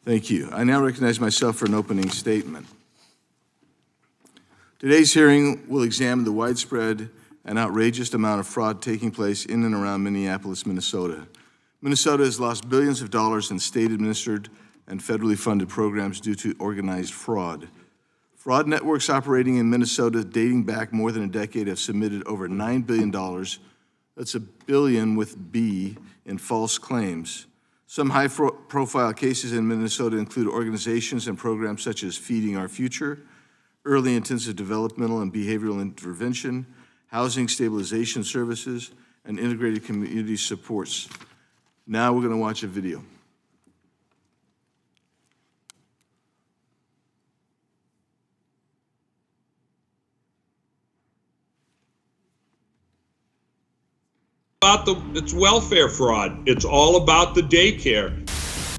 Thank you. I now recognize myself for an opening statement. Today's hearing will examine the widespread and outrageous amount of fraud taking place in and around Minneapolis, Minnesota. Minnesota has lost billions of dollars in state-administered and federally funded programs due to organized fraud. Fraud networks operating in Minnesota dating back more than a decade have submitted over $9 billion, that's a billion with B, in false claims. Some high-profile cases in Minnesota include organizations and programs such as Feeding Our Future, Early Intensive Developmental and Behavioral Intervention, Housing Stabilization Services, and Integrated Community Supports. Now we're going to watch a video. It's welfare fraud. It's all about the daycare.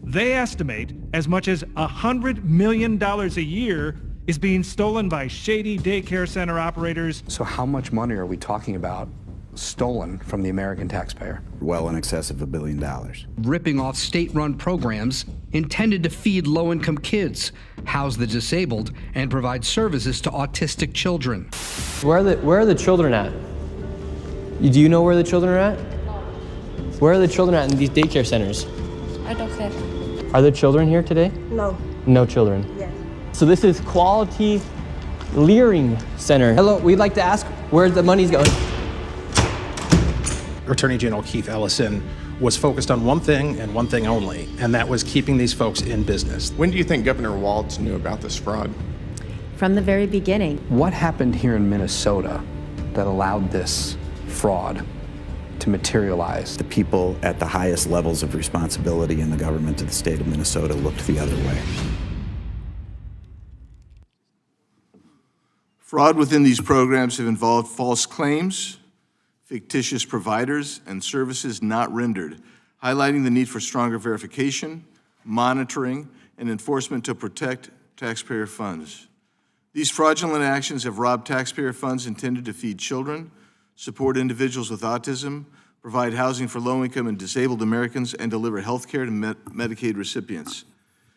They estimate as much as $100 million a year is being stolen by shady daycare center operators. So how much money are we talking about stolen from the American taxpayer? Well in excess of $1 billion. Ripping off state-run programs intended to feed low-income kids, house the disabled, and provide services to autistic children. Where are the children at? Do you know where the children are at? Where are the children at in these daycare centers? I don't care. Are there children here today? No. No children? Yes. So this is Quality Leering Center. Hello, we'd like to ask where the money's going. Attorney General Keith Ellison was focused on one thing and one thing only, and that was keeping these folks in business. When do you think Governor Walz knew about this fraud? From the very beginning. What happened here in Minnesota that allowed this fraud to materialize? The people at the highest levels of responsibility in the government of the state of Minnesota looked the other way. Fraud within these programs have involved false claims, fictitious providers, and services not rendered, highlighting the need for stronger verification, monitoring, and enforcement to protect taxpayer funds. These fraudulent actions have robbed taxpayer funds intended to feed children, support individuals with autism, provide housing for low-income and disabled Americans, and deliver health care to Medicaid recipients.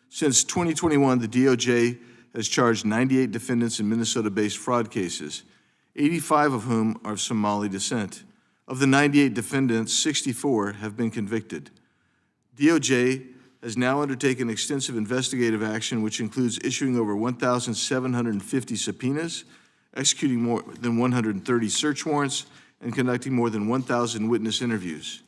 Since 2021, the DOJ has charged 98 defendants in Minnesota-based fraud cases, 85 of whom are of Somali descent. Of the 98 defendants, 64 have been convicted. DOJ has now undertaken extensive investigative action, which includes issuing over 1,750 subpoenas, executing more than 130 search warrants, and conducting more than 1,000 witness interviews.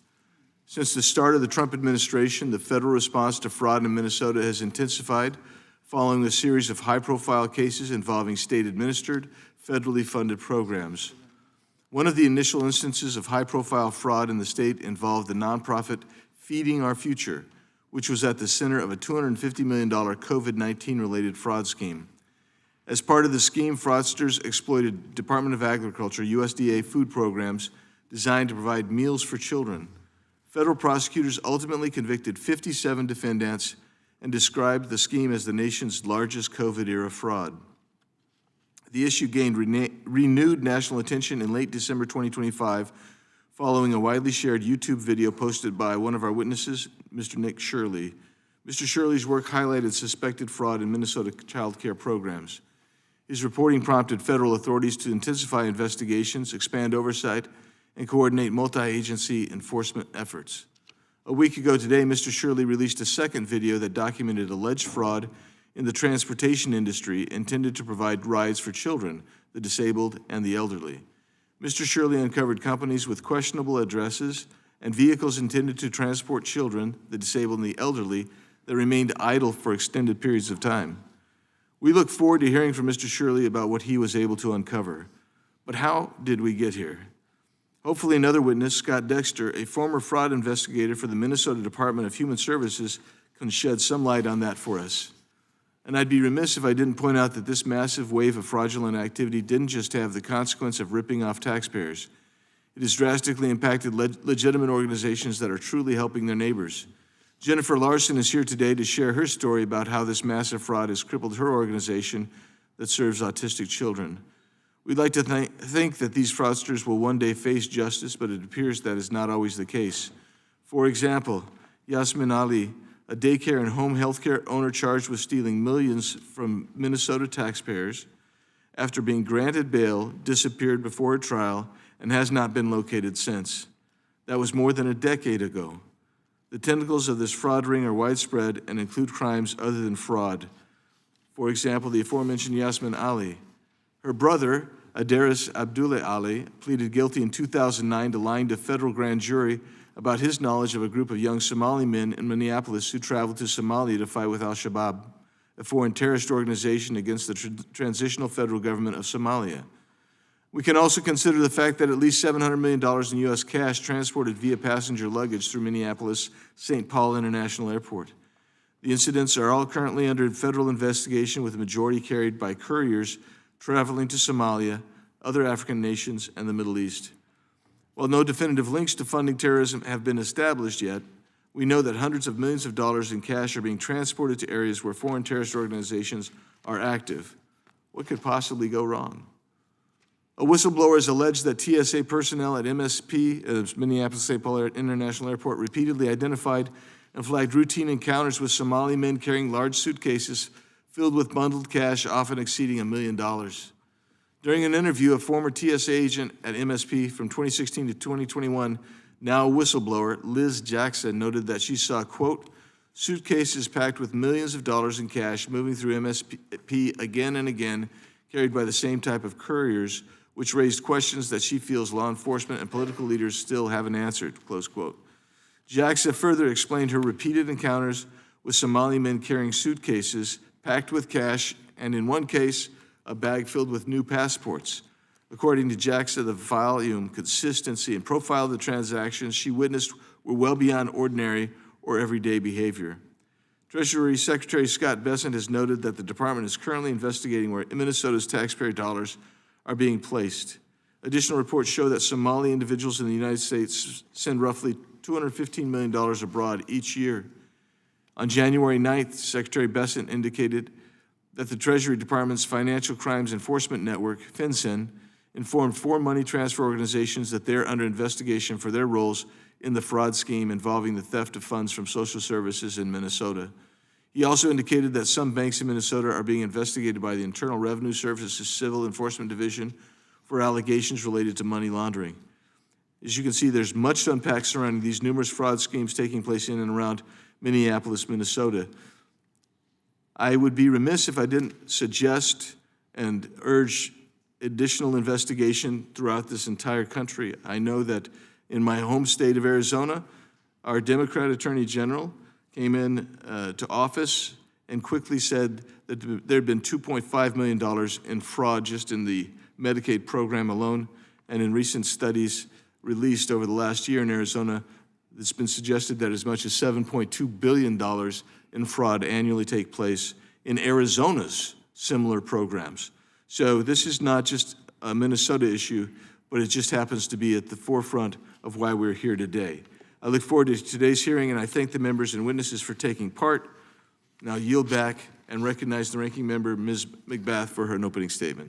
Since the start of the Trump administration, the federal response to fraud in Minnesota has intensified following a series of high-profile cases involving state-administered, federally funded programs. One of the initial instances of high-profile fraud in the state involved the nonprofit Feeding Our Future, which was at the center of a $250 million COVID-19 related fraud scheme. As part of the scheme, fraudsters exploited Department of Agriculture, USDA food programs designed to provide meals for children. Federal prosecutors ultimately convicted 57 defendants and described the scheme as the nation's largest COVID-era fraud. The issue gained renewed national attention in late December 2025 following a widely shared YouTube video posted by one of our witnesses, Mr. Nick Shirley. Mr. Shirley's work highlighted suspected fraud in Minnesota child care programs. His reporting prompted federal authorities to intensify investigations, expand oversight, and coordinate multi-agency enforcement efforts. A week ago today, Mr. Shirley released a second video that documented alleged fraud in the transportation industry intended to provide rides for children, the disabled, and the elderly. Mr. Shirley uncovered companies with questionable addresses and vehicles intended to transport children, the disabled, and the elderly that remained idle for extended periods of time. We look forward to hearing from Mr. Shirley about what he was able to uncover. But how did we get here? Hopefully another witness, Scott Dexter, a former fraud investigator for the Minnesota Department of Human Services, can shed some light on that for us. And I'd be remiss if I didn't point out that this massive wave of fraudulent activity didn't just have the consequence of ripping off taxpayers. It has drastically impacted legitimate organizations that are truly helping their neighbors. Jennifer Larson is here today to share her story about how this massive fraud has crippled her organization that serves autistic children. We'd like to think that these fraudsters will one day face justice, but it appears that is not always the case. For example, Yasmin Ali, a daycare and home health care owner charged with stealing millions from Minnesota taxpayers, after being granted bail, disappeared before a trial and has not been located since. That was more than a decade ago. The tentacles of this fraud ring are widespread and include crimes other than fraud. For example, the aforementioned Yasmin Ali. Her brother, Adaris Abdullah Ali, pleaded guilty in 2009 to lying to a federal grand jury about his knowledge of a group of young Somali men in Minneapolis who traveled to Somalia to fight with al-Shabaab, a foreign terrorist organization against the transitional federal government of Somalia. We can also consider the fact that at least $700 million in U.S. cash transported via passenger luggage through Minneapolis-St. Paul International Airport. The incidents are all currently under federal investigation, with the majority carried by couriers traveling to Somalia, other African nations, and the Middle East. While no definitive links to funding terrorism have been established yet, we know that hundreds of millions of dollars in cash are being transported to areas where foreign terrorist organizations are active. What could possibly go wrong? A whistleblower has alleged that TSA personnel at MSP, Minneapolis-St. Paul International Airport, repeatedly identified and flagged routine encounters with Somali men carrying large suitcases filled with bundled cash, often exceeding $1 million. During an interview, a former TSA agent at MSP from 2016 to 2021, now a whistleblower, Liz Jackson, noted that she saw, quote, suitcases packed with millions of dollars in cash moving through MSP again and again, carried by the same type of couriers, which raised questions that she feels law enforcement and political leaders still haven't answered, close quote. Jackson further explained her repeated encounters with Somali men carrying suitcases packed with cash, and in one case, a bag filled with new passports. According to Jackson, the volume, consistency, and profile of the transactions she witnessed were well beyond ordinary or everyday behavior. Treasury Secretary Scott Bessent has noted that the department is currently investigating where Minnesota's taxpayer dollars are being placed. Additional reports show that Somali individuals in the United States send roughly $215 million abroad each year. On January 9th, Secretary Bessent indicated that the Treasury Department's Financial Crimes Enforcement Network, FinCEN, informed 4 money transfer organizations that they're under investigation for their roles in the fraud scheme involving the theft of funds from social services in Minnesota. He also indicated that some banks in Minnesota are being investigated by the Internal Revenue Service's Civil Enforcement Division for allegations related to money laundering. As you can see, there's much to unpack surrounding these numerous fraud schemes taking place in and around Minneapolis, Minnesota. I would be remiss if I didn't suggest and urge additional investigation throughout this entire country. I know that in my home state of Arizona, our Democrat Attorney General came in to office and quickly said that there had been $2.5 million in fraud just in the Medicaid program alone, and in recent studies released over the last year in Arizona, it's been suggested that as much as $7.2 billion in fraud annually take place in Arizona's similar programs. So this is not just a Minnesota issue, but it just happens to be at the forefront of why we're here today. I look forward to today's hearing, and I thank the members and witnesses for taking part. Now yield back and recognize the ranking member, Ms. McBath, for her opening statement.